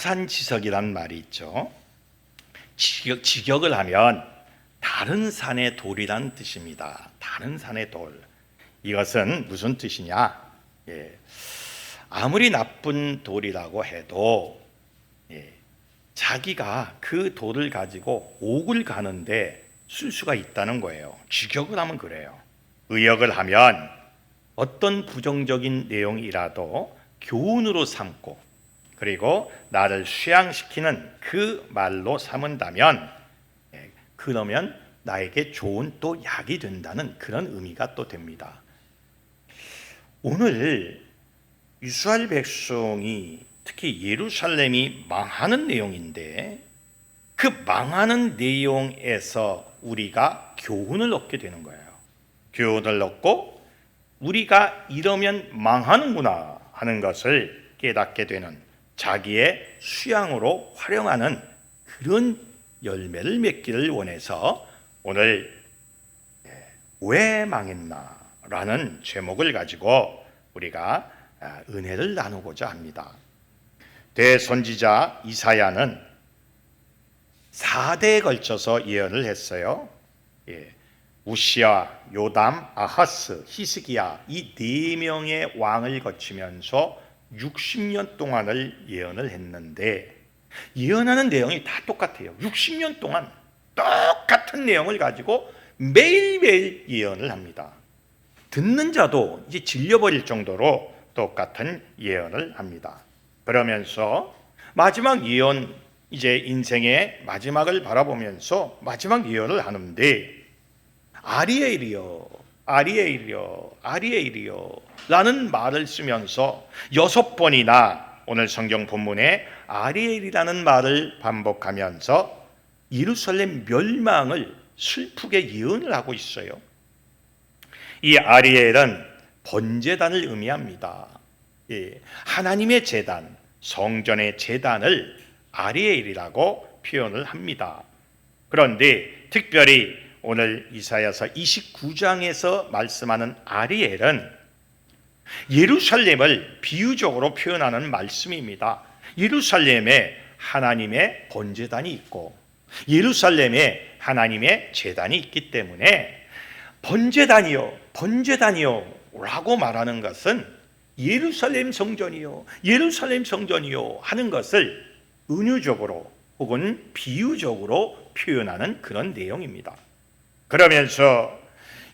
산지석이란 말이 있죠. 직역을 하면 다른 산의 돌이란 뜻입니다. 다른 산의 돌. 이것은 무슨 뜻이냐? 아무리 나쁜 돌이라고 해도 자기가 그 돌을 가지고 옥을 가는데 쓸 수가 있다는 거예요. 직역을 하면 그래요. 의역을 하면 어떤 부정적인 내용이라도 교훈으로 삼고 그리고 나를 수양시키는 그 말로 삼은다면 그러면 나에게 좋은 또 약이 된다는 그런 의미가 또 됩니다. 오늘 이스라엘 백성이 특히 예루살렘이 망하는 내용인데 그 망하는 내용에서 우리가 교훈을 얻게 되는 거예요. 교훈을 얻고 우리가 이러면 망하는구나 하는 것을 깨닫게 되는 자기의 수양으로 활용하는 그런 열매를 맺기를 원해서 오늘 왜 망했나 라는 제목을 가지고 우리가 은혜를 나누고자 합니다. 대선지자 이사야는 4대에 걸쳐서 예언을 했어요. 우시야, 요담, 아하스, 히스기야 이 4명의 왕을 거치면서 60년 동안을 예언을 했는데 예언하는 내용이 다 똑같아요. 60년 동안 똑같은 내용을 가지고 매일매일 예언을 합니다. 듣는 자도 이제 질려버릴 정도로 똑같은 예언을 합니다. 그러면서 마지막 예언, 이제 인생의 마지막을 바라보면서 마지막 예언을 하는데 아리엘이여, 아리엘이여, 아리엘이여 라는 말을 쓰면서 6번이나 오늘 성경 본문에 아리엘이라는 말을 반복하면서 예루살렘 멸망을 슬프게 예언을 하고 있어요. 이 아리엘은 번제단을 의미합니다. 하나님의 제단, 성전의 제단을 아리엘이라고 표현을 합니다. 그런데 특별히 오늘 이사야서 29장에서 말씀하는 아리엘은 예루살렘을 비유적으로 표현하는 말씀입니다. 예루살렘에 하나님의 번제단이 있고 예루살렘에 하나님의 제단이 있기 때문에 번제단이요, 번제단이요 라고 말하는 것은 예루살렘 성전이요, 예루살렘 성전이요 하는 것을 은유적으로 혹은 비유적으로 표현하는 그런 내용입니다. 그러면서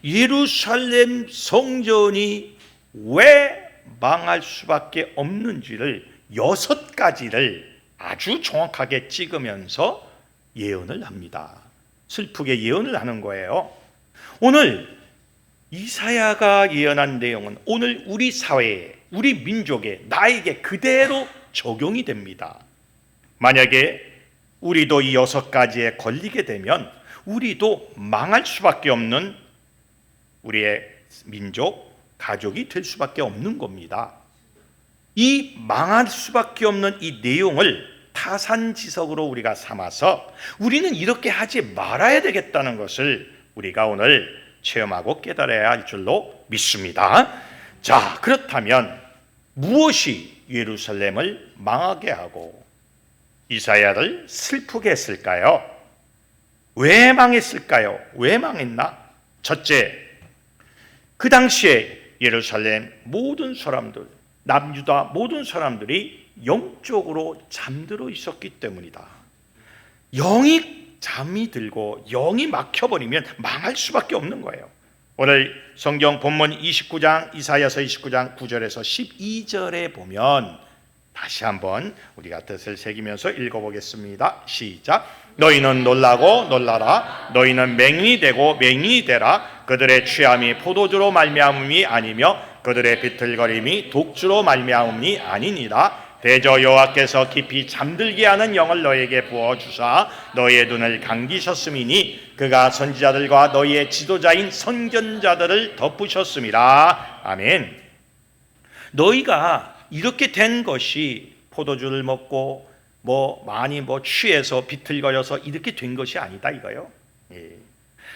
예루살렘 성전이 왜 망할 수밖에 없는지를 6가지를 아주 정확하게 찍으면서 예언을 합니다. 슬프게 예언을 하는 거예요. 오늘 이사야가 예언한 내용은 오늘 우리 사회에, 우리 민족에, 나에게 그대로 적용이 됩니다. 만약에 우리도 이 6가지에 걸리게 되면 우리도 망할 수밖에 없는 우리의 민족, 가족이 될 수밖에 없는 겁니다. 이 망할 수밖에 없는 이 내용을 타산지석으로 우리가 삼아서 우리는 이렇게 하지 말아야 되겠다는 것을 우리가 오늘 체험하고 깨달아야 할 줄로 믿습니다. 자, 그렇다면 무엇이 예루살렘을 망하게 하고 이사야를 슬프게 했을까요? 왜 망했을까요? 왜 망했나? 첫째, 그 당시에 예루살렘 모든 사람들, 남유다 모든 사람들이 영적으로 잠들어 있었기 때문이다. 영이 잠이 들고 영이 막혀버리면 망할 수밖에 없는 거예요. 오늘 성경 본문 29장, 이사야서 29장 9절에서 12절에 보면 다시 한번 우리가 뜻을 새기면서 읽어보겠습니다. 시작. 너희는 놀라고 놀라라. 너희는 맹인이 되고 맹인이 되라. 그들의 취함이 포도주로 말미암음이 아니며 그들의 비틀거림이 독주로 말미암음이 아니니라. 대저 여호와께서 깊이 잠들게 하는 영을 너희에게 부어주사 너희의 눈을 감기셨음이니 그가 선지자들과 너희의 지도자인 선견자들을 덮으셨음이라. 아멘. 너희가 이렇게 된 것이 포도주를 먹고 많이 취해서 비틀거려서 이렇게 된 것이 아니다 이거요.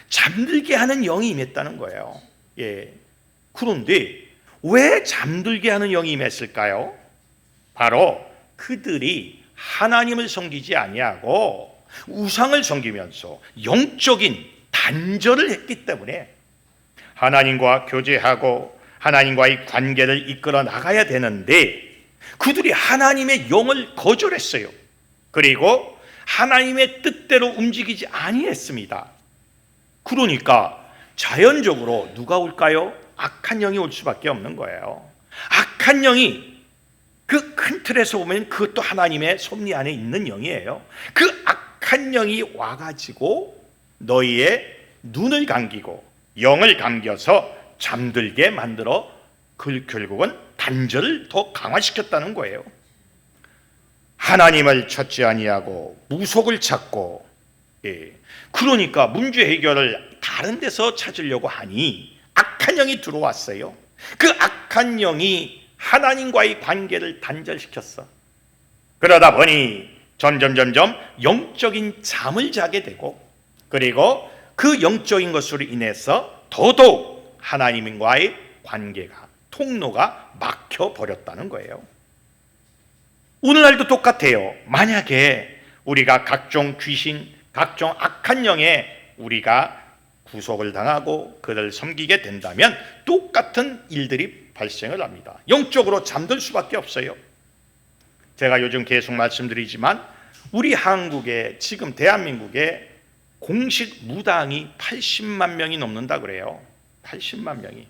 잠들게 하는 영이 임했다는 거예요. 그런데 왜 잠들게 하는 영이 임했을까요? 바로 그들이 하나님을 섬기지 아니하고 우상을 섬기면서 영적인 단절을 했기 때문에 하나님과 교제하고 하나님과의 관계를 이끌어 나가야 되는데 그들이 하나님의 영을 거절했어요. 그리고 하나님의 뜻대로 움직이지 아니했습니다. 그러니까 자연적으로 누가 올까요? 악한 영이 올 수밖에 없는 거예요. 악한 영이 그 큰 틀에서 보면 그것도 하나님의 섭리 안에 있는 영이에요. 그 악한 영이 와가지고 너희의 눈을 감기고 영을 감겨서 잠들게 만들어 결국은 단절을 더 강화시켰다는 거예요. 하나님을 찾지 아니하고 무속을 찾고, 그러니까 문제 해결을 다른 데서 찾으려고 하니 악한 영이 들어왔어요. 그 악한 영이 하나님과의 관계를 단절시켰어. 그러다 보니 점점 영적인 잠을 자게 되고, 그리고 그 영적인 것으로 인해서 더더욱 하나님과의 관계가, 통로가 막혀버렸다는 거예요. 오늘날도 똑같아요. 만약에 우리가 각종 귀신, 각종 악한 영에 우리가 구속을 당하고 그를 섬기게 된다면 똑같은 일들이 발생을 합니다. 영적으로 잠들 수밖에 없어요. 제가 요즘 계속 말씀드리지만 우리 한국에, 지금 대한민국에 공식 무당이 80만 명이 넘는다 그래요. 80만 명이.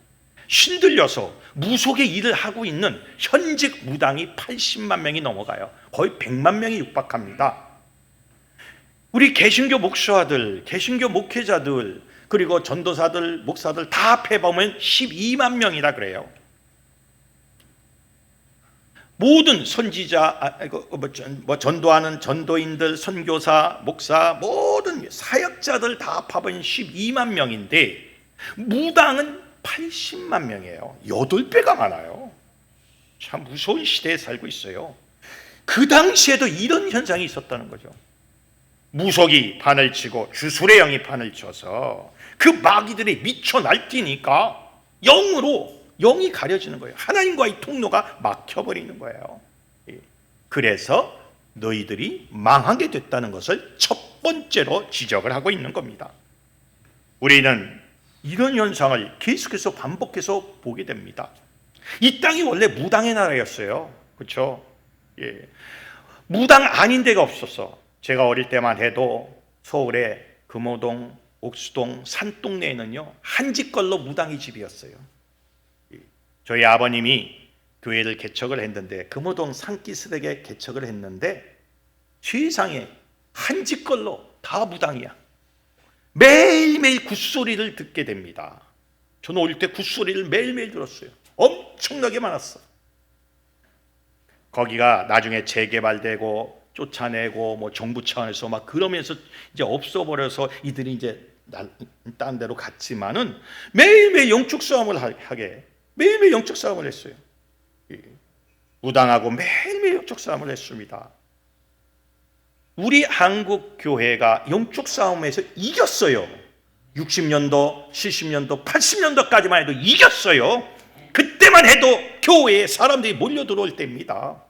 신들려서 무속의 일을 하고 있는 현직 무당이 80만 명이 넘어가요. 거의 100만 명이 육박합니다. 우리 개신교 목사들, 개신교 목회자들, 그리고 전도사들, 목사들 다 합해보면 12만 명이라 그래요. 모든 선지자, 전도하는 전도인들, 선교사, 목사, 모든 사역자들 다 합하면 12만 명인데 무당은 80만 명이에요. 8배가 많아요. 참 무서운 시대에 살고 있어요. 그 당시에도 이런 현상이 있었다는 거죠. 무속이 판을 치고 주술의 영이 판을 쳐서 그 마귀들이 미쳐 날뛰니까 영이 가려지는 거예요. 하나님과의 통로가 막혀버리는 거예요. 그래서 너희들이 망하게 됐다는 것을 첫 번째로 지적을 하고 있는 겁니다. 우리는 이런 현상을 계속해서 반복해서 보게 됩니다. 이 땅이 원래 무당의 나라였어요. 그렇죠? 무당 아닌 데가 없었어. 제가 어릴 때만 해도 서울의 금호동, 옥수동, 산동네에는요 한집걸로 무당의 집이었어요. 저희 아버님이 교회를 개척을 했는데 금호동 산기슭에 개척을 했는데 세상에 한집걸로 다 무당이야. 매일매일 굿소리를 듣게 됩니다. 저는 어릴 때 굿소리를 매일매일 들었어요. 엄청나게 많았어. 거기가 나중에 재개발되고 쫓아내고 정부 차원에서 막 그러면서 이제 없어버려서 이들이 이제 딴 데로 갔지만은 매일매일 영적 싸움을 하게, 매일매일 영적 싸움을 했어요. 무당하고 매일매일 영적 싸움을 했습니다. 우리 한국 교회가 영적 싸움에서 이겼어요. 60년도, 70년도, 80년도까지만 해도 이겼어요. 그때만 해도 교회에 사람들이 몰려 들어올 때입니다.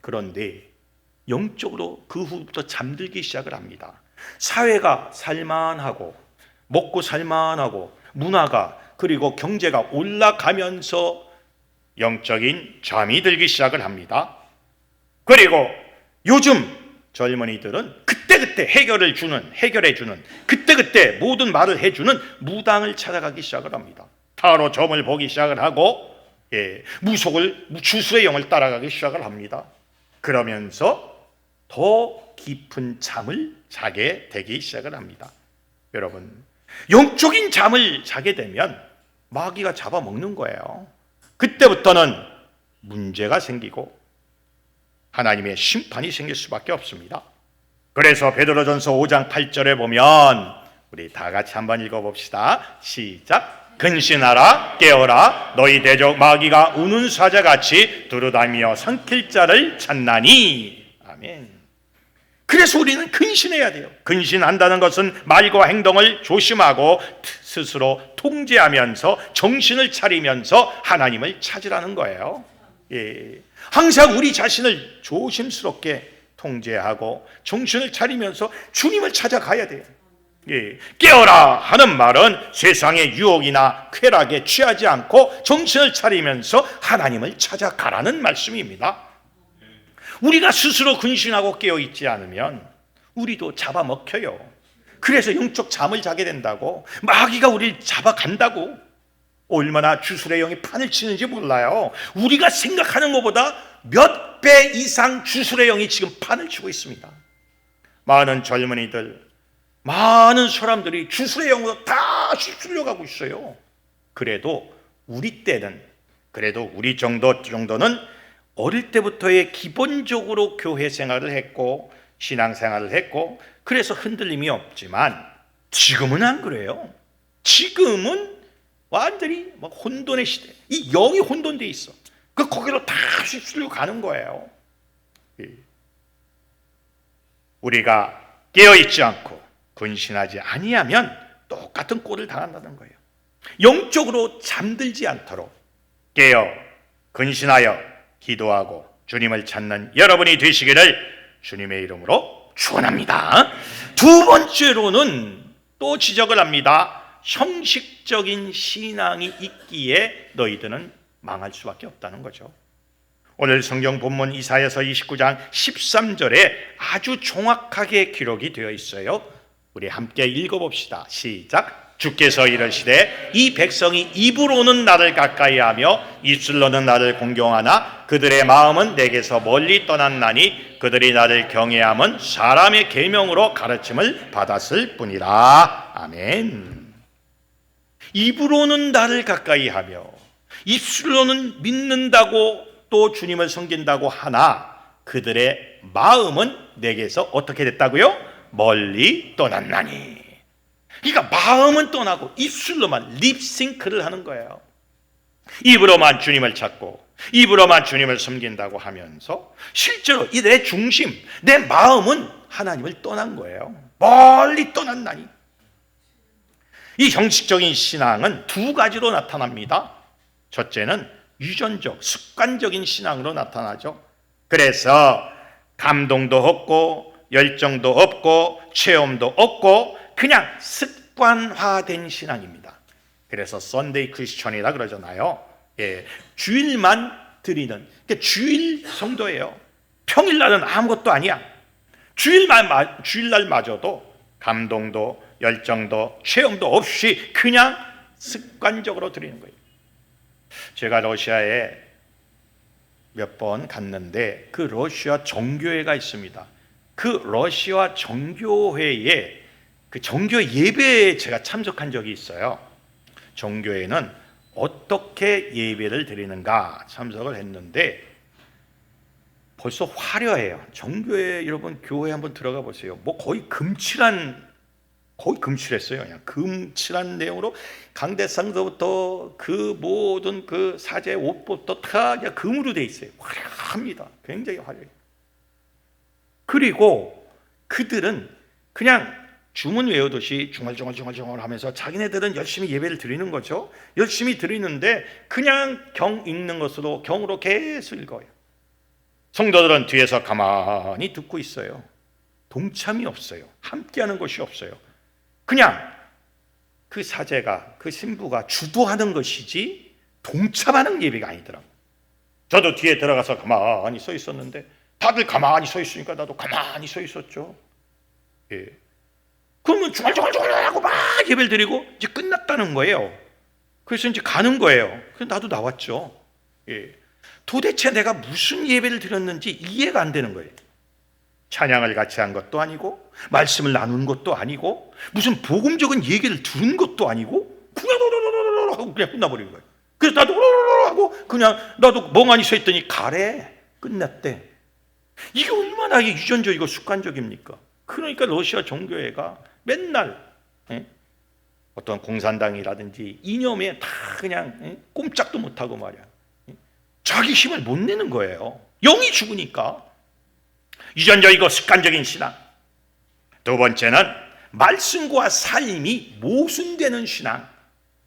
그런데 영적으로 그 후부터 잠들기 시작을 합니다. 사회가 살만하고 먹고 살만하고 문화가 그리고 경제가 올라가면서 영적인 잠이 들기 시작을 합니다. 그리고 요즘 젊은이들은 그때그때 해결해 주는 그때그때 모든 말을 해주는 무당을 찾아가기 시작을 합니다. 타로 점을 보기 시작을 하고 무속을, 주술의 영을 따라가기 시작을 합니다. 그러면서 더 깊은 잠을 자게 되기 시작을 합니다. 여러분, 영적인 잠을 자게 되면 마귀가 잡아먹는 거예요. 그때부터는 문제가 생기고 하나님의 심판이 생길 수밖에 없습니다. 그래서 베드로전서 5장 8절에 보면 우리 다 같이 한번 읽어봅시다. 시작. 근신하라, 깨어라. 너희 대적 마귀가 우는 사자같이 두루다니며 삼킬 자를 찾나니. 아멘. 그래서 우리는 근신해야 돼요. 근신한다는 것은 말과 행동을 조심하고 스스로 통제하면서 정신을 차리면서 하나님을 찾으라는 거예요. 예. 항상 우리 자신을 조심스럽게 통제하고 정신을 차리면서 주님을 찾아가야 돼요. 예. 깨어라 하는 말은 세상의 유혹이나 쾌락에 취하지 않고 정신을 차리면서 하나님을 찾아가라는 말씀입니다. 우리가 스스로 근신하고 깨어있지 않으면 우리도 잡아먹혀요. 그래서 영적 잠을 자게 된다고, 마귀가 우리를 잡아간다고. 얼마나 주술의 영이 판을 치는지 몰라요. 우리가 생각하는 것보다 몇 배 이상 주술의 영이 지금 판을 치고 있습니다. 많은 젊은이들, 많은 사람들이 주술의 영으로 다 휩쓸려가고 있어요. 그래도 우리 때는, 그래도 우리 정도는 어릴 때부터의 기본적으로 교회 생활을 했고 신앙생활을 했고 그래서 흔들림이 없지만 지금은 안 그래요. 지금은 완전히 막 혼돈의 시대. 이 영이 혼돈돼 있어. 거기로 다 휩쓸려 가는 거예요. 우리가 깨어있지 않고 근신하지 아니하면 똑같은 꼴을 당한다는 거예요. 영적으로 잠들지 않도록 깨어 근신하여 기도하고 주님을 찾는 여러분이 되시기를 주님의 이름으로 축원합니다. 두 번째로는 또 지적을 합니다. 형식적인 신앙이 있기에 너희들은 망할 수밖에 없다는 거죠. 오늘 성경 본문 이사야서 29장 13절에 아주 정확하게 기록이 되어 있어요. 우리 함께 읽어봅시다. 시작. 주께서 이르시되 이 백성이 입으로는 나를 가까이하며 입술로는 나를 공경하나 그들의 마음은 내게서 멀리 떠났나니 그들이 나를 경외함은 사람의 계명으로 가르침을 받았을 뿐이라. 아멘. 입으로는 나를 가까이하며 입술로는 믿는다고 또 주님을 섬긴다고 하나 그들의 마음은 내게서 어떻게 됐다고요? 멀리 떠났나니. 그러니까 마음은 떠나고 입술로만 립싱크를 하는 거예요. 입으로만 주님을 찾고 입으로만 주님을 섬긴다고 하면서 실제로 이 내 중심, 내 마음은 하나님을 떠난 거예요. 멀리 떠났나니. 이 형식적인 신앙은 두 가지로 나타납니다. 첫째는 유전적, 습관적인 신앙으로 나타나죠. 그래서 감동도 없고 열정도 없고 체험도 없고 그냥 습관화된 신앙입니다. 그래서 썬데이 크리스천이라 그러잖아요. 예, 주일만 드리는, 그러니까 주일 성도예요. 평일날은 아무것도 아니야. 주일날마저도 감동도 열정도 체험도 없이 그냥 습관적으로 드리는 거예요. 제가 러시아에 몇 번 갔는데 그 러시아 정교회가 있습니다. 그 러시아 정교회에 그 정교 예배에 제가 참석한 적이 있어요. 정교회는 어떻게 예배를 드리는가 참석을 했는데 벌써 화려해요. 정교회 여러분 교회 한번 들어가 보세요. 뭐 거의 금칠했어요. 그냥 금칠한 내용으로 강대상서부터 그 모든 그 사제 옷부터 다 그냥 금으로 돼 있어요. 화려합니다. 굉장히 화려해요. 그리고 그들은 그냥 주문 외우듯이 중얼중얼 하면서 자기네들은 열심히 예배를 드리는 거죠. 열심히 드리는데 그냥 경 읽는 것으로 경으로 계속 읽어요. 성도들은 뒤에서 가만히 듣고 있어요. 동참이 없어요. 함께하는 것이 없어요. 그냥 그 사제가, 그 신부가 주도하는 것이지 동참하는 예배가 아니더라고요. 저도 뒤에 들어가서 가만히 서 있었는데 다들 가만히 서 있으니까 나도 가만히 서 있었죠. 예. 그러면 중얼중얼하고 막 예배를 드리고 이제 끝났다는 거예요. 그래서 이제 가는 거예요. 그래서 나도 나왔죠. 예. 도대체 내가 무슨 예배를 드렸는지 이해가 안 되는 거예요. 찬양을 같이 한 것도 아니고 말씀을 나눈 것도 아니고 무슨 복음적인 얘기를 들은 것도 아니고 그냥 하고 그냥 끝나버린 거예요. 그래서 나도 하고 그냥 나도 멍하니 서 있더니 가래. 끝났대. 이게 얼마나 유전적이고 습관적입니까? 그러니까 러시아 정교회가 맨날 어떤 공산당이라든지 이념에 다 그냥 꼼짝도 못하고 말이야. 자기 힘을 못 내는 거예요. 영이 죽으니까. 유전적이고 습관적인 신앙. 두 번째는 말씀과 삶이 모순되는 신앙.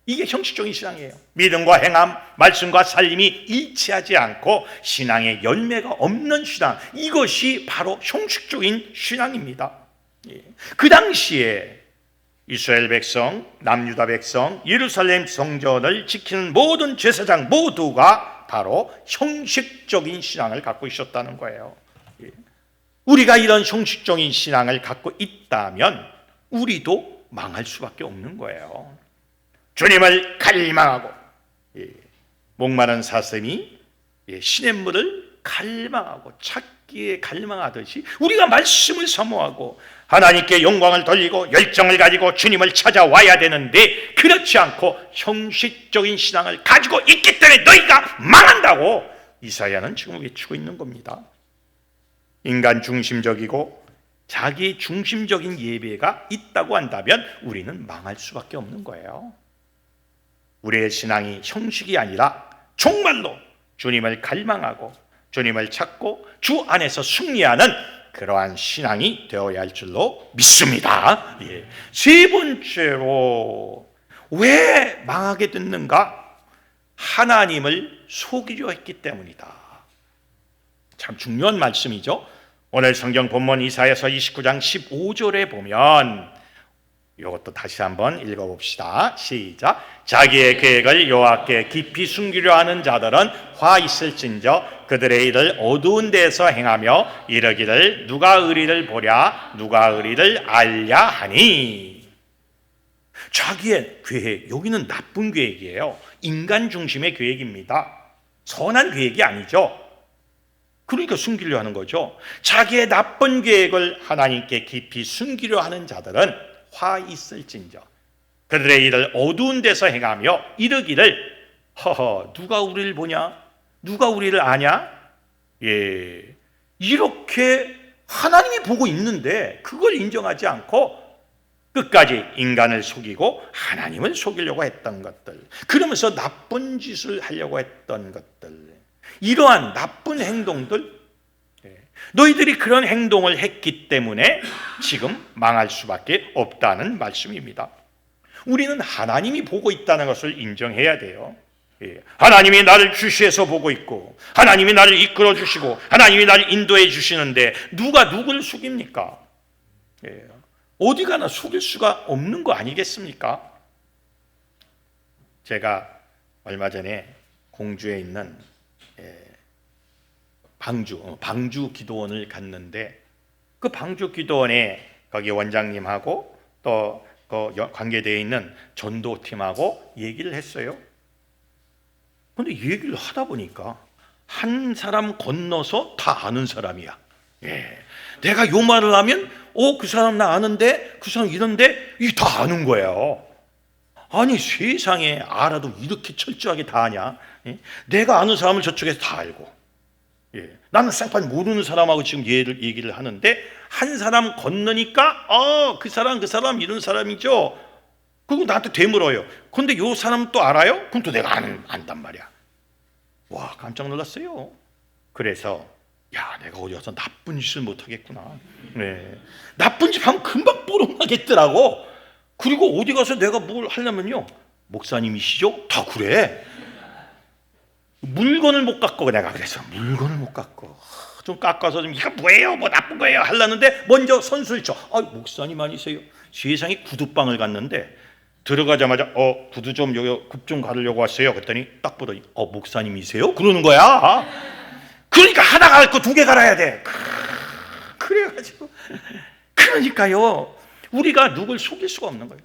이게 형식적인 신앙이에요. 믿음과 행함, 말씀과 살림이 일치하지 않고 신앙의 열매가 없는 신앙, 이것이 바로 형식적인 신앙입니다. 그 당시에 이스라엘 백성, 남유다 백성, 예루살렘 성전을 지키는 모든 제사장 모두가 바로 형식적인 신앙을 갖고 있었다는 거예요. 우리가 이런 형식적인 신앙을 갖고 있다면 우리도 망할 수밖에 없는 거예요. 주님을 갈망하고 목마른 사슴이 시냇물을 갈망하고 찾기에 갈망하듯이 우리가 말씀을 사모하고 하나님께 영광을 돌리고 열정을 가지고 주님을 찾아와야 되는데, 그렇지 않고 형식적인 신앙을 가지고 있기 때문에 너희가 망한다고 이사야는 지금 외치고 있는 겁니다. 인간 중심적이고 자기 중심적인 예배가 있다고 한다면 우리는 망할 수밖에 없는 거예요. 우리의 신앙이 형식이 아니라 정말로 주님을 갈망하고 주님을 찾고 주 안에서 승리하는 그러한 신앙이 되어야 할 줄로 믿습니다. 세 번째로 왜 망하게 됐는가? 하나님을 속이려 했기 때문이다. 참 중요한 말씀이죠. 오늘 성경 본문 이사야서 29장 15절에 보면 이것도 다시 한번 읽어봅시다. 시작. 자기의 계획을 여호와께 깊이 숨기려 하는 자들은 화 있을진저 그들의 일을 어두운 데서 행하며 이르기를 누가 의리를 보랴 누가 의리를 알랴 하니. 자기의 계획, 여기는 나쁜 계획이에요. 인간 중심의 계획입니다. 선한 계획이 아니죠. 그러니까 숨기려 하는 거죠. 자기의 나쁜 계획을 하나님께 깊이 숨기려 하는 자들은 화 있을진저 그들의 일을 어두운 데서 행하며 이르기를 허허 누가 우리를 보냐 누가 우리를 아냐. 이렇게 하나님이 보고 있는데 그걸 인정하지 않고 끝까지 인간을 속이고 하나님을 속이려고 했던 것들, 그러면서 나쁜 짓을 하려고 했던 것들, 이러한 나쁜 행동들, 너희들이 그런 행동을 했기 때문에 지금 망할 수밖에 없다는 말씀입니다. 우리는 하나님이 보고 있다는 것을 인정해야 돼요. 하나님이 나를 주시해서 보고 있고 하나님이 나를 이끌어 주시고 하나님이 나를 인도해 주시는데 누가 누구를 속입니까? 어디 가나 속일 수가 없는 거 아니겠습니까? 제가 얼마 전에 공주에 있는 방주 기도원을 갔는데 그 방주 기도원에 거기 원장님하고 또 그 관계되어 있는 전도팀하고 얘기를 했어요. 그런데 얘기를 하다 보니까 한 사람 건너서 다 아는 사람이야. 내가 요 말을 하면 그 사람 나 아는데 그 사람 이런데 이 다 아는 거예요. 아니 세상에 알아도 이렇게 철저하게 다 아냐? 내가 아는 사람을 저쪽에서 다 알고 나는 쌍판 모르는 사람하고 지금 얘기를 하는데 한 사람 건너니까 그 사람 이런 사람이죠. 그리고 나한테 되물어요. 그런데 요 사람 또 알아요? 그럼 또 내가 안단 말이야. 와 깜짝 놀랐어요. 그래서 내가 어디 가서 나쁜 짓을 못하겠구나. 나쁜 짓 하면 금방 뽀록나겠더라고. 그리고 어디 가서 내가 뭘 하려면요, 목사님이시죠? 다 그래. 물건을 못 깎고 내가 그래서 물건을 못 깎고 좀 깎아서 좀 이거 뭐예요? 뭐 나쁜 거예요? 하려는데 먼저 선수를 쳐. 목사님 아니세요? 세상에 구두방을 갔는데 들어가자마자 구두 좀 급 좀 가르려고 왔어요. 그랬더니 딱 보더니 목사님이세요? 그러는 거야. 그러니까 하나 갈 거 두 개 갈아야 돼. 그래가지고 그러니까요 우리가 누굴 속일 수가 없는 거예요.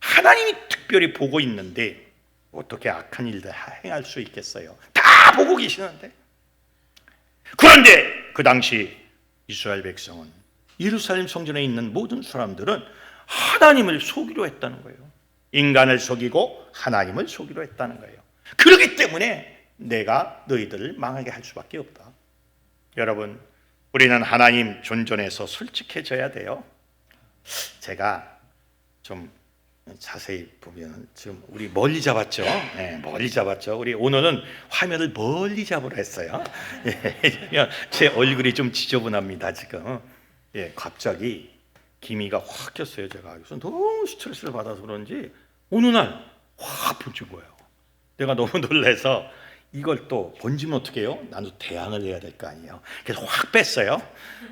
하나님이 특별히 보고 있는데 어떻게 악한 일들 행할 수 있겠어요? 다 보고 계시는데. 그런데 그 당시 이스라엘 백성은, 예루살렘 성전에 있는 모든 사람들은 하나님을 속이려 했다는 거예요. 인간을 속이고 하나님을 속이려 했다는 거예요. 그렇기 때문에 내가 너희들을 망하게 할 수밖에 없다. 여러분, 우리는 하나님 존전에서 솔직해져야 돼요. 제가 좀 자세히 보면 지금 우리 멀리 잡았죠. 멀리 잡았죠. 우리 오늘은 화면을 멀리 잡으러 했어요. 제 얼굴이 좀 지저분합니다 지금. 갑자기 기미가 확 꼈어요. 제가 그래서 너무 스트레스를 받아서 그런지 어느 날 확 번진 거예요. 내가 너무 놀라서 이걸 또 번지면 어떻게 해요? 나도 대항을 해야 될 거 아니에요. 그래서 확 뺐어요.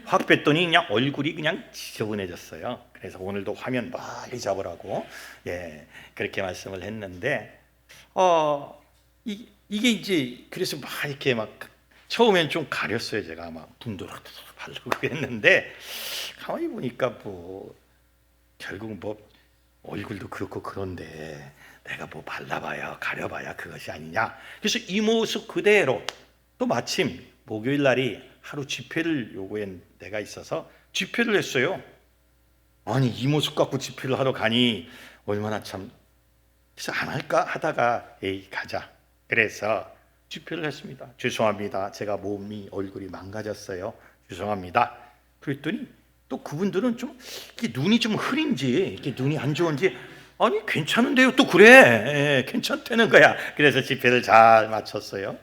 확 뺐더니 그냥 얼굴이 그냥 지저분해졌어요. 그래서 오늘도 화면 빨리 잡으라고 그렇게 말씀을 했는데 이게 이제 그래서 막 이렇게 막 처음엔 좀 가렸어요. 제가 막 분도락 바르고 했는데 가만히 보니까 뭐 결국 뭐 얼굴도 그렇고 그런데 내가 뭐 발라봐야 가려봐야 그것이 아니냐. 그래서 이 모습 그대로 또 마침 목요일 날이 하루 집회를 요구한 데가 있어서 집회를 했어요. 아니 이 모습 갖고 집회를 하러 가니 얼마나 참. 그래서 안 할까 하다가 에이 가자. 그래서 집회를 했습니다. 죄송합니다. 제가 몸이 얼굴이 망가졌어요. 죄송합니다. 그랬더니 또 그분들은 좀 이렇게 눈이 좀 흐린지 이렇게 눈이 안 좋은지 아니 괜찮은데요. 또 그래. 괜찮다는 거야. 그래서 집회를 잘 마쳤어요.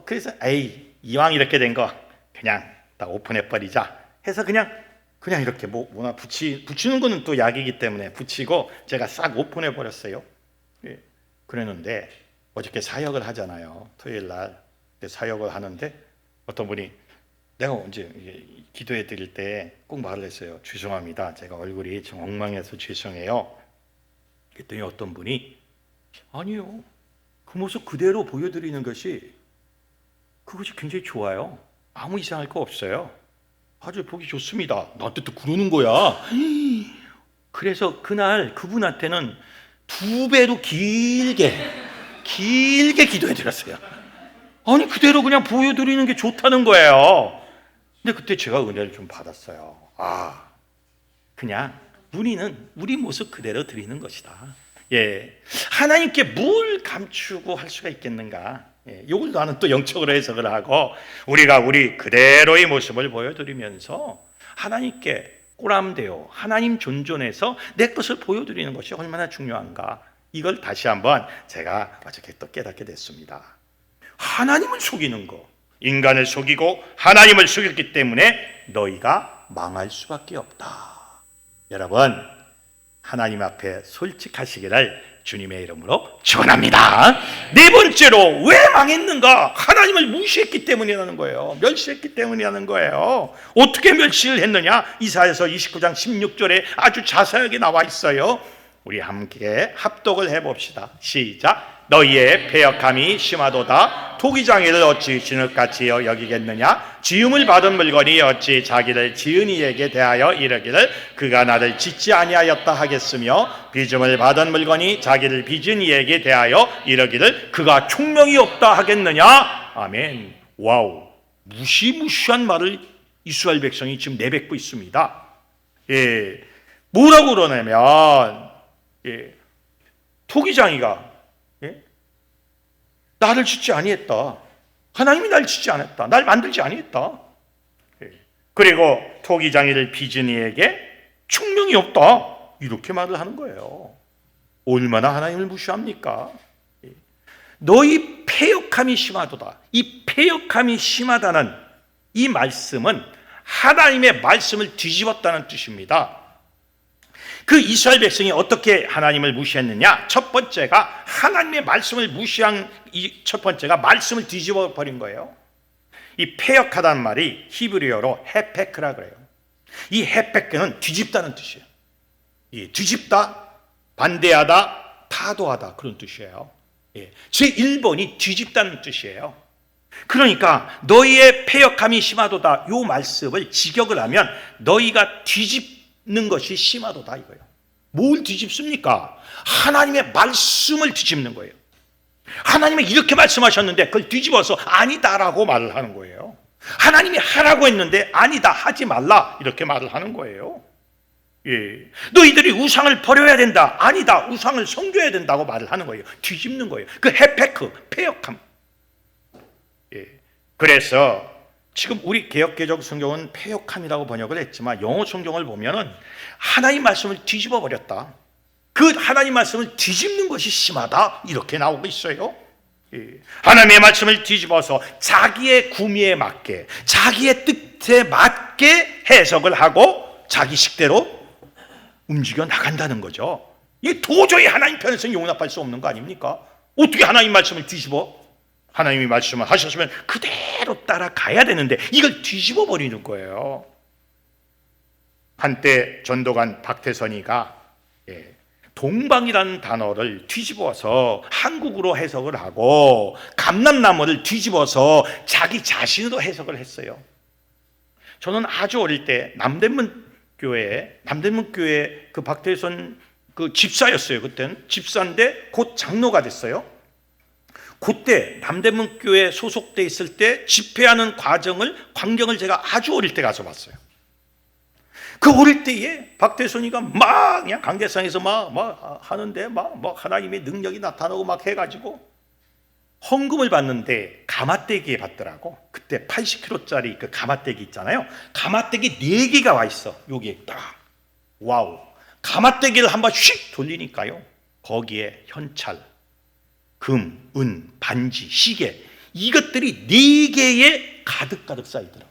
그래서 에이 이왕 이렇게 된 거 그냥 딱 오픈해 버리자 해서 그냥 이렇게 뭐나 붙이는 거는 또 약이기 때문에 붙이고 제가 싹 오픈해 버렸어요. 그랬는데 어저께 사역을 하잖아요. 토요일 날 사역을 하는데 어떤 분이 내가 언제 기도해 드릴 때 꼭 말을 했어요. 죄송합니다. 제가 얼굴이 좀 엉망해서 죄송해요. 그랬더니 어떤 분이 아니요. 그 모습 그대로 보여드리는 것이 그것이 굉장히 좋아요. 아무 이상할 거 없어요. 아주 보기 좋습니다. 나한테 또 그러는 거야. 그래서 그날 그분한테는 2배로 길게 기도해 드렸어요. 아니 그대로 그냥 보여드리는 게 좋다는 거예요. 근데 그때 제가 은혜를 좀 받았어요. 그냥 우리는 우리 모습 그대로 드리는 것이다. 하나님께 뭘 감추고 할 수가 있겠는가? 이걸 나는 또 영적으로 해석을 하고 우리가 우리 그대로의 모습을 보여드리면서 하나님께 꼬람되어 하나님 존존해서 내 것을 보여드리는 것이 얼마나 중요한가? 이걸 다시 한번 제가 어저께 또 깨닫게 됐습니다. 하나님을 속이는 거, 인간을 속이고 하나님을 속였기 때문에 너희가 망할 수밖에 없다. 여러분, 하나님 앞에 솔직하시기를 주님의 이름으로 축원합니다. 네 번째로 왜 망했는가? 하나님을 무시했기 때문이라는 거예요. 멸시했기 때문이라는 거예요. 어떻게 멸시를 했느냐? 이사야서 29장 16절에 아주 자세하게 나와 있어요. 우리 함께 합독을 해봅시다. 시작. 너희의 패역함이 심하도다. 토기장이를 어찌 진흙같이 여기겠느냐? 지음을 받은 물건이 어찌 자기를 지은 이에게 대하여 이르기를 그가 나를 짓지 아니하였다 하겠으며 빚음을 받은 물건이 자기를 빚은 이에게 대하여 이르기를 그가 총명이 없다 하겠느냐? 아멘. 와우, 무시무시한 말을 이스라엘 백성이 지금 내뱉고 있습니다. 뭐라고 그러냐면 토기장이가 나를 짓지 아니했다. 하나님이 날 짓지 않았다. 날 만들지 아니했다. 그리고 토기장이를 빚은 이에게 총명이 없다. 이렇게 말을 하는 거예요. 얼마나 하나님을 무시합니까? 너희 패역함이 심하도다. 이 패역함이 심하다는 이 말씀은 하나님의 말씀을 뒤집었다는 뜻입니다. 그 이스라엘 백성이 어떻게 하나님을 무시했느냐? 첫 번째가 하나님의 말씀을 무시한 이 첫 번째가 말씀을 뒤집어 버린 거예요. 이 패역하다는 말이 히브리어로 헤페크라 그래요. 이 헤페크는 뒤집다는 뜻이에요. 이 뒤집다, 반대하다, 타도하다 그런 뜻이에요. 제 1번이 뒤집다는 뜻이에요. 그러니까 너희의 패역함이 심하도다 이 말씀을 직역을 하면 너희가 뒤집는 것이 심하도다 이거예요. 뭘 뒤집습니까? 하나님의 말씀을 뒤집는 거예요. 하나님이 이렇게 말씀하셨는데 그걸 뒤집어서 아니다라고 말을 하는 거예요. 하나님이 하라고 했는데 아니다 하지 말라 이렇게 말을 하는 거예요. 너희들이 우상을 버려야 된다. 아니다 우상을 섬겨야 된다고 말을 하는 거예요. 뒤집는 거예요. 그 헤페크 패역함. 그래서 지금 우리 개역개정 성경은 패역함이라고 번역을 했지만 영어 성경을 보면은 하나님 말씀을 뒤집어 버렸다. 그 하나님 말씀을 뒤집는 것이 심하다 이렇게 나오고 있어요. 하나님의 말씀을 뒤집어서 자기의 구미에 맞게 자기의 뜻에 맞게 해석을 하고 자기 식대로 움직여 나간다는 거죠. 이게 도저히 하나님 편에서는 용납할 수 없는 거 아닙니까? 어떻게 하나님 말씀을 뒤집어? 하나님이 말씀을 하셨으면 그대로 따라가야 되는데 이걸 뒤집어 버리는 거예요. 한때 전도관 박태선이가 동방이라는 단어를 뒤집어서 한국어로 해석을 하고 감람나무를 뒤집어서 자기 자신으로 해석을 했어요. 저는 아주 어릴 때 남대문 교회 그 박태선 그 집사였어요. 그때는 집사인데 곧 장로가 됐어요. 그때 남대문 교회 소속돼 있을 때 집회하는 광경을 제가 아주 어릴 때 가서 봤어요. 그 어릴 때에 박태선이가 막 그냥 강대상에서 막 하는데 막 하나님의 능력이 나타나고 막 해가지고 헌금을 받는데 가마떼기에 받더라고. 그때 80kg짜리 그 가마떼기 있잖아요. 가마떼기 4개가 와 있어. 여기에 딱. 와우. 가마떼기를 한번 휙 돌리니까요. 거기에 현찰, 금, 은, 반지, 시계 이것들이 4개에 가득가득 쌓이더라고.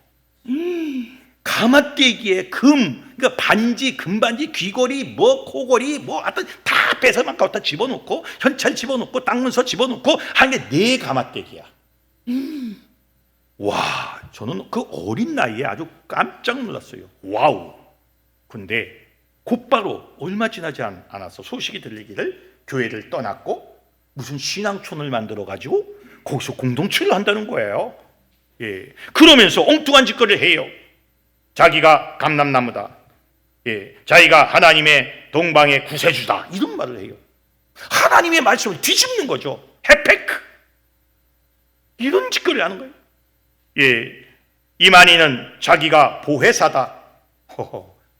가마떼기에 금, 그러니까 반지, 금반지, 귀걸이, 코걸이, 하여튼 다 빼서 막 갖다 집어넣고 현찰 집어넣고 땅 문서 집어넣고 한 게 4 가마떼기야. 와, 저는 그 어린 나이에 아주 깜짝 놀랐어요. 와우. 근데 곧바로 얼마 지나지 않아서 소식이 들리기를 교회를 떠났고 무슨 신앙촌을 만들어 가지고 거기서 공동체를 한다는 거예요. 예. 그러면서 엉뚱한 짓거리를 해요. 자기가 감람나무다. 예. 자기가 하나님의 동방의 구세주다. 이런 말을 해요. 하나님의 말씀을 뒤집는 거죠. 헤페크. 이런 짓거리를 하는 거예요. 예. 이만희는 자기가 보혜사다.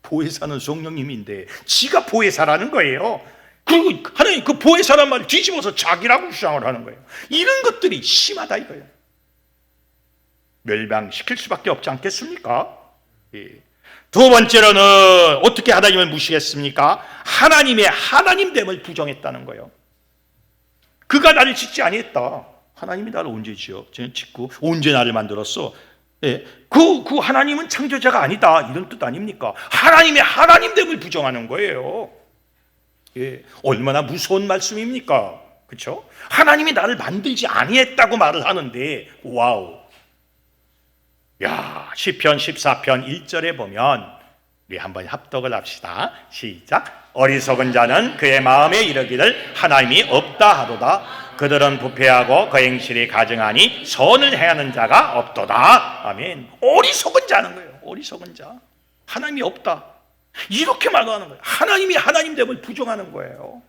보혜사는 성령님인데 지가 보혜사라는 거예요. 그리고 하나님 그 보혜사란 말을 뒤집어서 자기라고 주장을 하는 거예요. 이런 것들이 심하다 이거예요. 멸망시킬 수밖에 없지 않겠습니까? 예. 두 번째로는 어떻게 하나님을 무시했습니까? 하나님의 하나님됨을 부정했다는 거예요. 그가 나를 짓지 아니했다. 하나님이 나를 언제 짓고 언제 나를 만들었어? 예. 그 하나님은 창조자가 아니다 이런 뜻 아닙니까? 하나님의 하나님됨을 부정하는 거예요. 예. 얼마나 무서운 말씀입니까? 그렇죠? 하나님이 나를 만들지 아니했다고 말을 하는데 와우. 야, 시편 14편 1절에 보면 우리 한번 합독을 합시다. 시작. 어리석은 자는 그의 마음에 이르기를 하나님이 없다 하도다. 그들은 부패하고 그 행실이 가증하니 선을 행하는 자가 없도다. 아멘. 어리석은 자는 거예요. 어리석은 자. 하나님이 없다. 이렇게 말하는 거예요. 하나님이 하나님됨을 부정하는 거예요.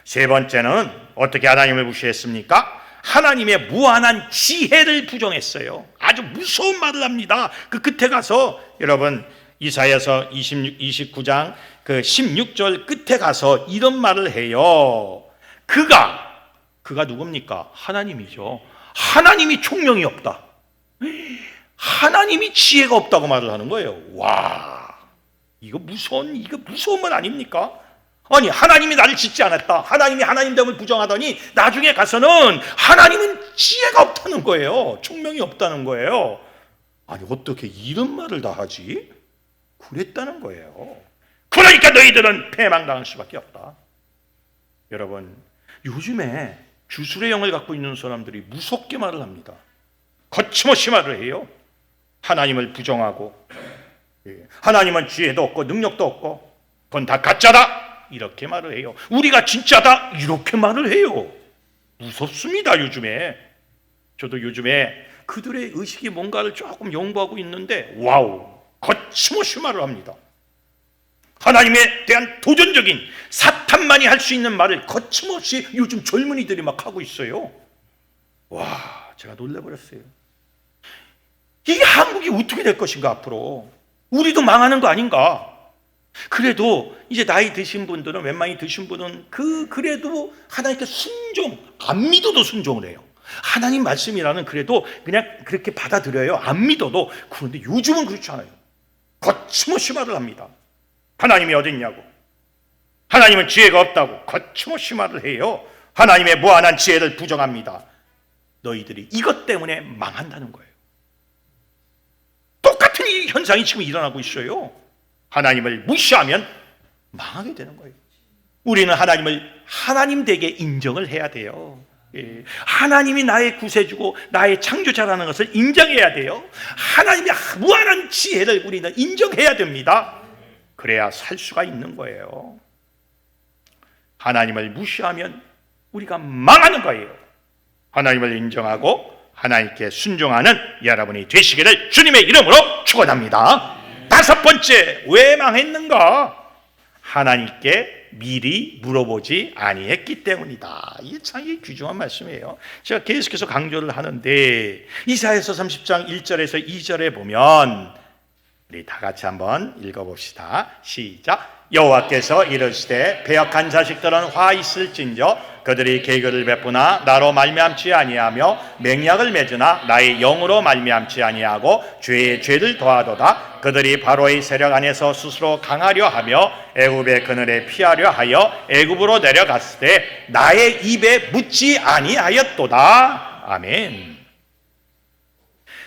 세 번째는 어떻게 하나님을 무시했습니까? 하나님의 무한한 지혜를 부정했어요. 아주 무서운 말을 합니다. 그 끝에 가서 여러분 이사야서 29장 그 16절 끝에 가서 이런 말을 해요. 그가 누굽니까? 하나님이죠. 하나님이 총명이 없다. 하나님이 지혜가 없다고 말을 하는 거예요. 와, 이거 무서운 말 아닙니까? 아니 하나님이 나를 짓지 않았다. 하나님이 하나님됨을 부정하더니 나중에 가서는 하나님은 지혜가 없다는 거예요. 총명이 없다는 거예요. 아니 어떻게 이런 말을 다 하지? 그랬다는 거예요. 그러니까 너희들은 패망당할 수밖에 없다. 여러분 요즘에 주술의 영을 갖고 있는 사람들이 무섭게 말을 합니다. 거침없이 말을 해요. 하나님을 부정하고 하나님은 지혜도 없고 능력도 없고 그건 다 가짜다 이렇게 말을 해요. 우리가 진짜다 이렇게 말을 해요. 무섭습니다. 요즘에 저도 요즘에 그들의 의식이 뭔가를 조금 연구하고 있는데 와우 거침없이 말을 합니다. 하나님에 대한 도전적인 사탄만이 할 수 있는 말을 거침없이 요즘 젊은이들이 막 하고 있어요. 와, 제가 놀라버렸어요. 이게 한국이 어떻게 될 것인가 앞으로. 우리도 망하는 거 아닌가. 그래도 이제 나이 드신 분들은 웬만히 드신 분은 그래도 하나님께 순종, 안 믿어도 순종을 해요. 하나님 말씀이라는 그래도 그냥 그렇게 받아들여요. 안 믿어도. 그런데 요즘은 그렇지 않아요. 거침없이 말을 합니다. 하나님이 어딨냐고. 하나님은 지혜가 없다고 거침없이 말을 해요. 하나님의 무한한 지혜를 부정합니다. 너희들이 이것 때문에 망한다는 거예요. 똑같은 이 현상이 지금 일어나고 있어요. 하나님을 무시하면 망하게 되는 거예요. 우리는 하나님을 하나님 되게 인정을 해야 돼요. 하나님이 나의 구세주고 나의 창조자라는 것을 인정해야 돼요. 하나님의 무한한 지혜를 우리는 인정해야 됩니다. 그래야 살 수가 있는 거예요. 하나님을 무시하면 우리가 망하는 거예요. 하나님을 인정하고 하나님께 순종하는 여러분이 되시기를 주님의 이름으로 축원합니다. 다섯 번째, 왜 망했는가? 하나님께 미리 물어보지 아니했기 때문이다. 이게 참 귀중한 말씀이에요. 제가 계속해서 강조를 하는데 이사야서 30장 1절에서 2절에 보면 우리 다 같이 한번 읽어봅시다. 시작. 여호와께서 이르시되 배역한 자식들은 화 있을진저 그들이 계교를 베푸나 나로 말미암지 아니하며 맹약을 맺으나 나의 영으로 말미암지 아니하고 죄에 죄를 더하도다. 그들이 바로의 세력 안에서 스스로 강하려 하며 애굽의 그늘에 피하려 하여 애굽으로 내려갔을 때 나의 입에 묻지 아니하였도다. 아멘.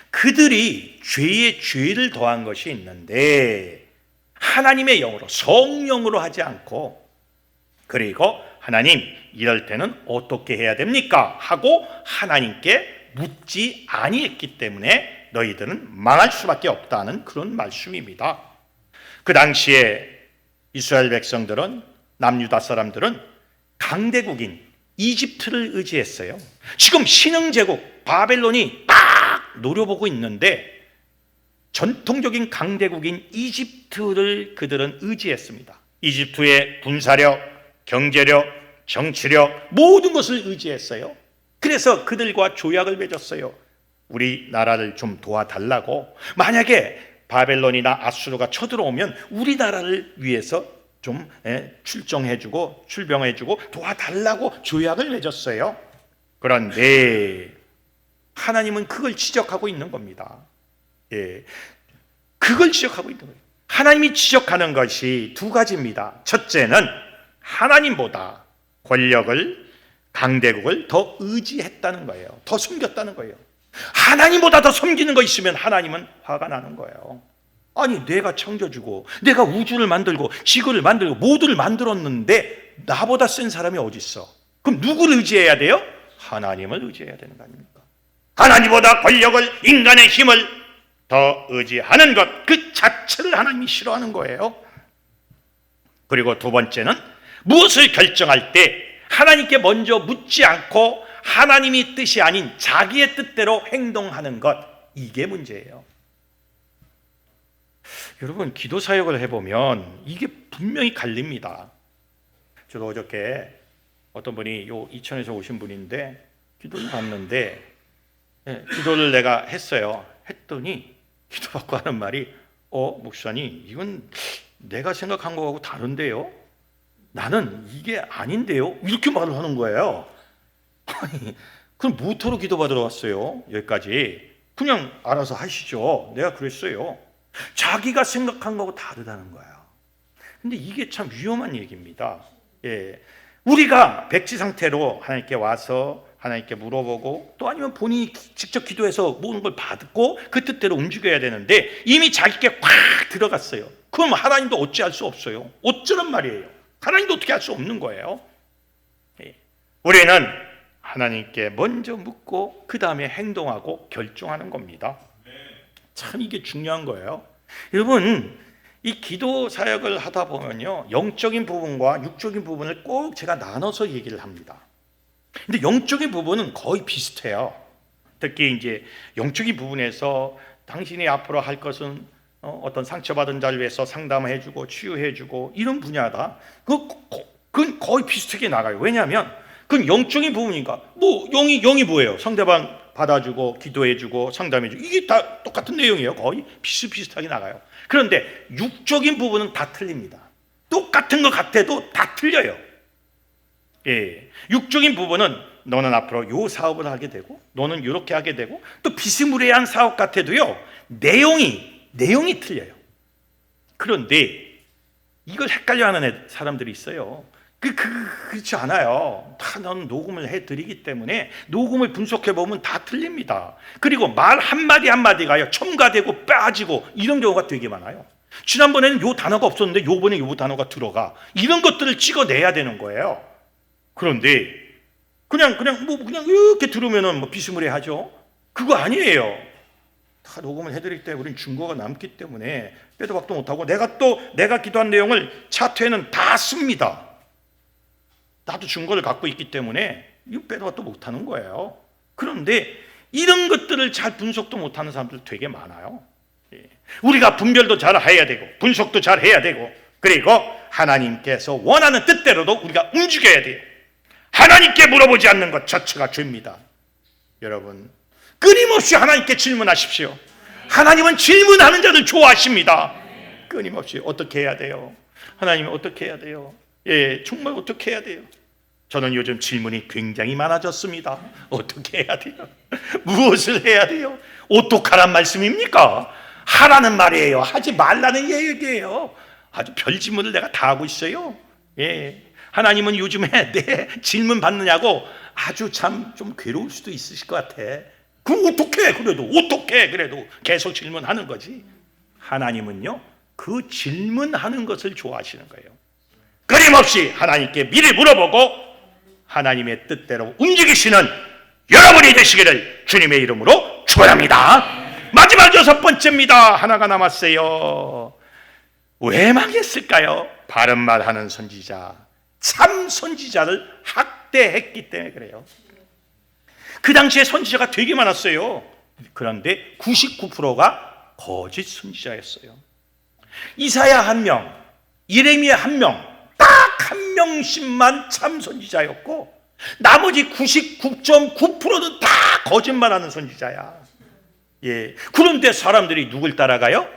그들이 죄에 죄를 더한 것이 있는데 하나님의 영으로, 성령으로 하지 않고, 그리고 하나님 이럴 때는 어떻게 해야 됩니까? 하고 하나님께 묻지 아니했기 때문에 너희들은 망할 수밖에 없다는 그런 말씀입니다. 그 당시에 이스라엘 백성들은, 남유다 사람들은 강대국인 이집트를 의지했어요. 지금 신흥제국 바벨론이 딱 노려보고 있는데 전통적인 강대국인 이집트를 그들은 의지했습니다. 이집트의 군사력, 경제력, 정치력 모든 것을 의지했어요. 그래서 그들과 조약을 맺었어요. 우리나라를 좀 도와달라고. 만약에 바벨론이나 아수르가 쳐들어오면 우리나라를 위해서 좀 출정해주고 출병해주고 도와달라고 조약을 맺었어요. 그런데 하나님은 그걸 지적하고 있는 겁니다. 그걸 지적하고 있는 거예요. 하나님이 지적하는 것이 두 가지입니다. 첫째는 하나님보다 권력을, 강대국을 더 의지했다는 거예요. 더 섬겼다는 거예요. 하나님보다 더 섬기는 거 있으면 하나님은 화가 나는 거예요. 아니, 내가 창조주고 내가 우주를 만들고 지구를 만들고 모두를 만들었는데 나보다 센 사람이 어디 있어? 그럼 누구를 의지해야 돼요? 하나님을 의지해야 되는 거 아닙니까? 하나님보다 권력을, 인간의 힘을 더 의지하는 것, 그 자체를 하나님이 싫어하는 거예요. 그리고 두 번째는 무엇을 결정할 때 하나님께 먼저 묻지 않고 하나님이 뜻이 아닌 자기의 뜻대로 행동하는 것, 이게 문제예요. 여러분, 기도 사역을 해보면 이게 분명히 갈립니다. 저도 어저께 어떤 분이 요 이천에서 오신 분인데 기도를 받는데 기도를 내가 했어요. 했더니 기도받고 하는 말이 목사님, 이건 내가 생각한 거하고 다른데요? 나는 이게 아닌데요? 이렇게 말을 하는 거예요. 아니, 그럼 무엇으로 기도받으러 왔어요? 여기까지 그냥 알아서 하시죠. 내가 그랬어요. 자기가 생각한 거하고 다르다는 거예요. 근데 이게 참 위험한 얘기입니다. 우리가 백지 상태로 하나님께 와서 하나님께 물어보고 또 아니면 본인이 직접 기도해서 모든 걸 받고 그 뜻대로 움직여야 되는데 이미 자기께 꽉 들어갔어요. 그럼 하나님도 어찌할 수 없어요. 어쩌란 말이에요. 하나님도 어떻게 할 수 없는 거예요. 우리는 하나님께 먼저 묻고 그 다음에 행동하고 결정하는 겁니다. 참 이게 중요한 거예요. 여러분, 이 기도 사역을 하다 보면요, 영적인 부분과 육적인 부분을 꼭 제가 나눠서 얘기를 합니다. 근데 영적인 부분은 거의 비슷해요. 특히 이제 영적인 부분에서 당신이 앞으로 할 것은 어떤 상처받은 자를 위해서 상담해주고 치유해주고 이런 분야다. 그건 거의 비슷하게 나가요. 왜냐하면 그건 영적인 부분이니까. 뭐 영이 뭐예요? 상대방 받아주고 기도해주고 상담해주고 이게 다 똑같은 내용이에요. 거의 비슷비슷하게 나가요. 그런데 육적인 부분은 다 틀립니다. 똑같은 것 같아도 다 틀려요. 육적인 부분은 너는 앞으로 요 사업을 하게 되고 너는 이렇게 하게 되고 또 비스무리한 사업 같아도요, 내용이 틀려요. 그런데 이걸 헷갈려하는 사람들이 있어요. 그렇지 않아요. 다 넌 녹음을 해드리기 때문에 녹음을 분석해보면 다 틀립니다. 그리고 말 한마디 한마디가요 첨가되고 빠지고 이런 경우가 되게 많아요. 지난번에는 요 단어가 없었는데 요번에 요 단어가 들어가. 이런 것들을 찍어내야 되는 거예요. 그런데 그냥 이렇게 들으면은 뭐 비스무리하죠. 그거 아니에요. 다 녹음을 해드릴 때 우리는 증거가 남기 때문에 빼도 박도 못하고, 내가 기도한 내용을 차트에는 다 씁니다. 나도 증거를 갖고 있기 때문에 이거 빼도 박도 못하는 거예요. 그런데 이런 것들을 잘 분석도 못하는 사람들 되게 많아요. 우리가 분별도 잘 해야 되고 분석도 잘 해야 되고, 그리고 하나님께서 원하는 뜻대로도 우리가 움직여야 돼요. 하나님께 물어보지 않는 것 자체가 죄입니다. 여러분, 끊임없이 하나님께 질문하십시오. 하나님은 질문하는 자를 좋아하십니다. 끊임없이 어떻게 해야 돼요? 하나님 어떻게 해야 돼요? 정말 어떻게 해야 돼요? 저는 요즘 질문이 굉장히 많아졌습니다. 어떻게 해야 돼요? 무엇을 해야 돼요? 어떡하란 말씀입니까? 하라는 말이에요. 하지 말라는 얘기예요. 아주 별 질문을 내가 다 하고 있어요. 하나님은 요즘에 내 질문 받느냐고 아주 참 좀 괴로울 수도 있으실 것 같아. 어떻게 그래도 계속 질문하는 거지. 하나님은요, 그 질문하는 것을 좋아하시는 거예요. 끊임없이 하나님께 미리 물어보고 하나님의 뜻대로 움직이시는 여러분이 되시기를 주님의 이름으로 축원합니다. 마지막 6번째입니다. 하나가 남았어요. 왜 망했을까요? 바른 말 하는 선지자, 참 선지자를 학대했기 때문에 그래요. 그 당시에 선지자가 되게 많았어요. 그런데 99%가 거짓 선지자였어요. 이사야 1명, 예레미야 1명, 딱 한 명씩만 참 선지자였고 나머지 99.9%는 다 거짓말하는 선지자야. 그런데 사람들이 누굴 따라가요?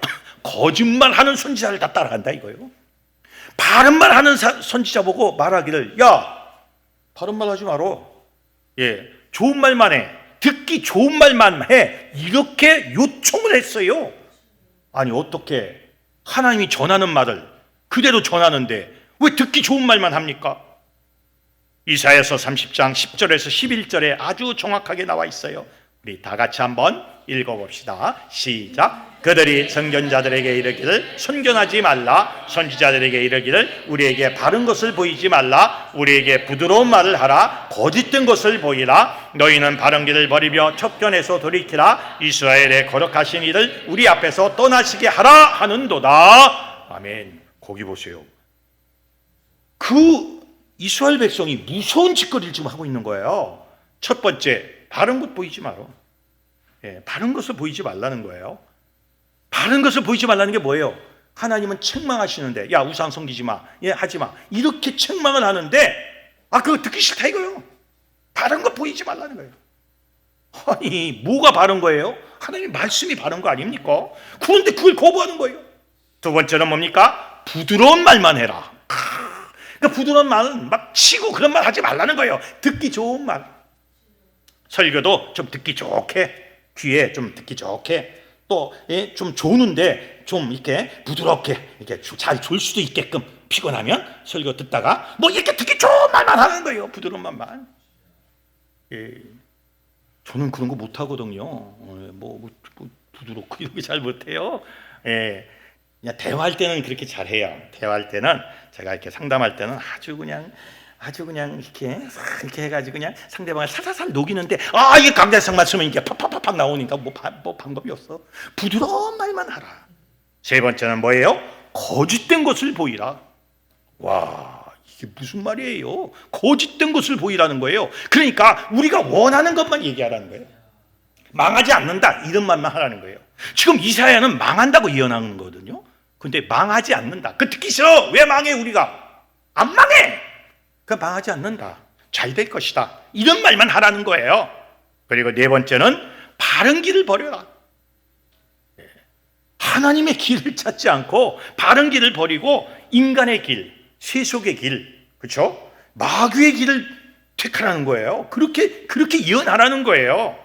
거짓말하는 선지자를 다 따라간다 이거예요. 바른 말 하는 선지자 보고 말하기를, 야, 바른 말 하지 마라. 좋은 말만 해. 듣기 좋은 말만 해. 이렇게 요청을 했어요. 아니, 어떻게 하나님이 전하는 말을 그대로 전하는데 왜 듣기 좋은 말만 합니까? 이사야서 30장 10절에서 11절에 아주 정확하게 나와 있어요. 우리 다 같이 한번 읽어봅시다. 시작. 그들이 선견자들에게 이르기를 선견하지 말라, 선지자들에게 이르기를 우리에게 바른 것을 보이지 말라, 우리에게 부드러운 말을 하라, 거짓된 것을 보이라. 너희는 바른 길을 버리며 첩견에서 돌이키라. 이스라엘의 거룩하신 이를 우리 앞에서 떠나시게 하라 하는도다. 아멘. 거기 보세요. 그 이스라엘 백성이 무서운 짓거리를 지금 하고 있는 거예요. 첫 번째, 바른 것 보이지 마라. 바른 것을 보이지 말라는 거예요. 바른 것을 보이지 말라는 게 뭐예요? 하나님은 책망하시는데, 야, 우상 섬기지 마, 하지 마, 이렇게 책망을 하는데, 그거 듣기 싫다 이거예요. 바른 것 보이지 말라는 거예요. 아니, 뭐가 바른 거예요? 하나님 말씀이 바른 거 아닙니까? 그런데 그걸 거부하는 거예요. 두 번째는 뭡니까? 부드러운 말만 해라. 그러니까 부드러운 말은 막 치고 그런 말 하지 말라는 거예요. 듣기 좋은 말. 설교도 좀 듣기 좋게, 귀에 좀 듣기 좋게, 또 좀 조는데 좀 이렇게 부드럽게 이렇게 잘 졸 수도 있게끔, 피곤하면 설교 듣다가 뭐 이렇게 듣기 좋은 말만 하는 거예요. 부드러운 말만. 저는 그런 거 못 하거든요. 뭐 부드럽고 이런 거 잘 못해요. 그냥 대화할 때는 그렇게 잘해요. 대화할 때는 제가 이렇게 상담할 때는 아주 그냥 이렇게 해가지고 그냥 상대방을 살살살 녹이는데, 이게 강대상 말씀은 이게 팍팍팍 나오니까 뭐 방법이 없어. 부드러운 말만 하라. 세 번째는 뭐예요? 거짓된 것을 보이라. 와, 이게 무슨 말이에요? 거짓된 것을 보이라는 거예요. 그러니까 우리가 원하는 것만 얘기하라는 거예요. 망하지 않는다 이런 말만 하라는 거예요. 지금 이사야는 망한다고 예언하는 거거든요. 근데 망하지 않는다. 그 듣기 싫어. 왜 망해? 우리가 안 망해. 그 망하지 않는다. 잘 될 것이다. 이런 말만 하라는 거예요. 그리고 네 번째는 바른 길을 버려라. 하나님의 길을 찾지 않고 바른 길을 버리고 인간의 길, 세속의 길, 그렇죠? 마귀의 길을 택하라는 거예요. 그렇게 예언하라는 거예요.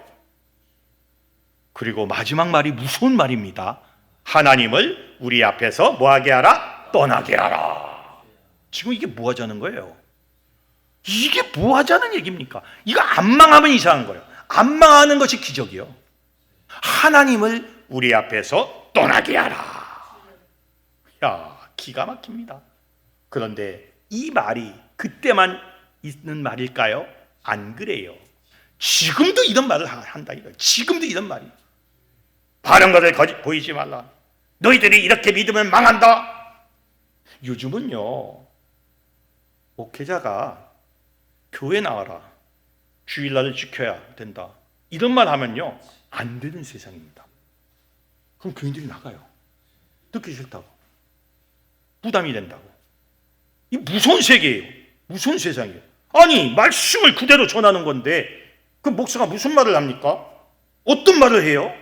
그리고 마지막 말이 무서운 말입니다. 하나님을 우리 앞에서 뭐하게 하라? 떠나게 하라. 지금 이게 뭐 하자는 거예요? 이게 뭐 하자는 얘기입니까? 이거 안 망하면 이상한 거예요. 안 망하는 것이 기적이요. 하나님을 우리 앞에서 떠나게 하라. 야, 기가 막힙니다. 그런데 이 말이 그때만 있는 말일까요? 안 그래요. 지금도 이런 말을 한다 이거. 지금도 이런 말이. 바른 것을 보이지 말라. 너희들이 이렇게 믿으면 망한다. 요즘은요, 목회자가 교회 나와라, 주일날을 지켜야 된다, 이런 말 하면요 안 되는 세상입니다. 그럼 교인들이 나가요. 듣기 싫다고, 부담이 된다고. 이 무서운 세계예요. 무서운 세상이에요. 아니, 말씀을 그대로 전하는 건데 그 목사가 무슨 말을 합니까? 어떤 말을 해요?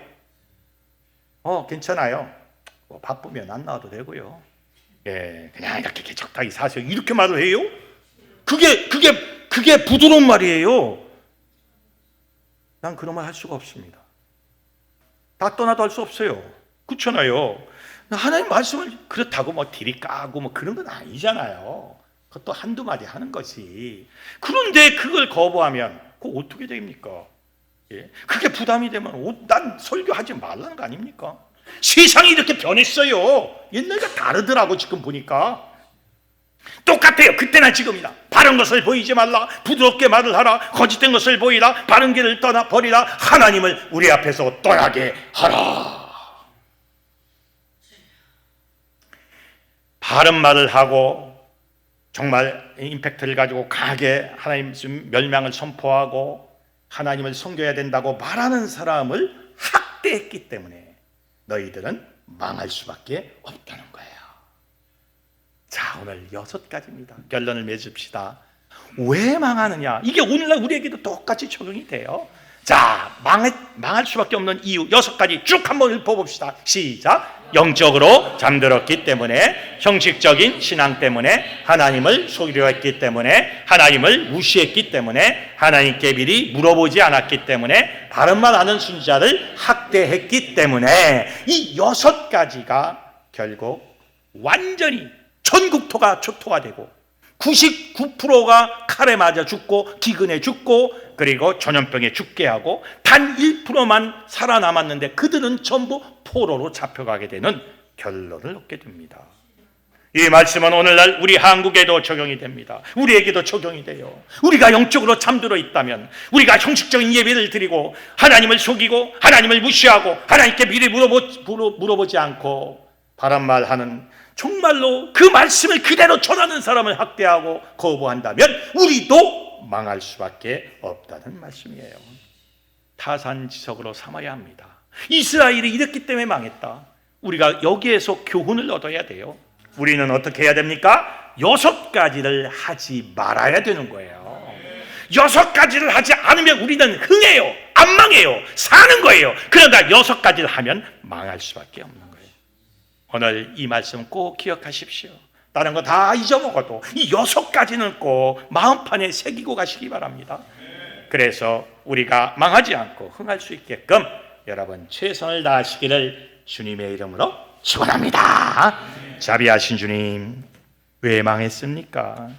괜찮아요. 뭐 바쁘면 안 나와도 되고요. 예, 그냥 이렇게 적당히 사세요. 이렇게 말을 해요? 그게 부드러운 말이에요. 난 그런 말 할 수가 없습니다. 다 떠나도 할 수 없어요. 그렇잖아요. 하나님 말씀을 그렇다고 뭐 딜이 까고 뭐 그런 건 아니잖아요. 그것도 한두 마디 하는 것이. 그런데 그걸 거부하면 그거 어떻게 됩니까? 예? 그게 부담이 되면 난 설교하지 말라는 거 아닙니까? 세상이 이렇게 변했어요. 옛날과 다르더라고. 지금 보니까 똑같아요. 그때나 지금이나. 바른 것을 보이지 말라, 부드럽게 말을 하라, 거짓된 것을 보이라, 바른 길을 떠나 버리라, 하나님을 우리 앞에서 떠나게 하라. 바른 말을 하고 정말 임팩트를 가지고 강하게 하나님 멸망을 선포하고 하나님을 섬겨야 된다고 말하는 사람을 학대했기 때문에 너희들은 망할 수밖에 없다는 거예요. 자, 오늘 6가지입니다. 결론을 맺읍시다. 왜 망하느냐? 이게 오늘날 우리에게도 똑같이 적용이 돼요. 자, 망할 수밖에 없는 이유 6가지 쭉 한번 읊어봅시다. 시작. 영적으로 잠들었기 때문에, 형식적인 신앙 때문에, 하나님을 속이려 했기 때문에, 하나님을 무시했기 때문에, 하나님께 미리 물어보지 않았기 때문에, 바른 말 하는 순자를 학대했기 때문에, 이 6가지가 결국 완전히 전국토가 초토화되고 99%가 칼에 맞아 죽고 기근에 죽고 그리고 전염병에 죽게 하고 단 1%만 살아남았는데 그들은 전부 포로로 잡혀가게 되는 결론을 얻게 됩니다. 이 말씀은 오늘날 우리 한국에도 적용이 됩니다. 우리에게도 적용이 돼요. 우리가 영적으로 잠들어 있다면, 우리가 형식적인 예배를 드리고 하나님을 속이고 하나님을 무시하고 하나님께 미리 물어보지 않고 바른 말하는, 정말로 그 말씀을 그대로 전하는 사람을 학대하고 거부한다면 우리도 망할 수밖에 없다는 말씀이에요. 타산지석으로 삼아야 합니다. 이스라엘이 이랬기 때문에 망했다. 우리가 여기에서 교훈을 얻어야 돼요. 우리는 어떻게 해야 됩니까? 6가지를 하지 말아야 되는 거예요. 6가지를 하지 않으면 우리는 흥해요. 안 망해요. 사는 거예요. 그러나 6가지를 하면 망할 수밖에 없는 거예요. 오늘 이 말씀 꼭 기억하십시오. 다른 거 다 잊어먹어도 이 6가지는 꼭 마음판에 새기고 가시기 바랍니다. 그래서 우리가 망하지 않고 흥할 수 있게끔 여러분 최선을 다하시기를 주님의 이름으로 축원합니다. 자비하신 주님, 왜 망했습니까?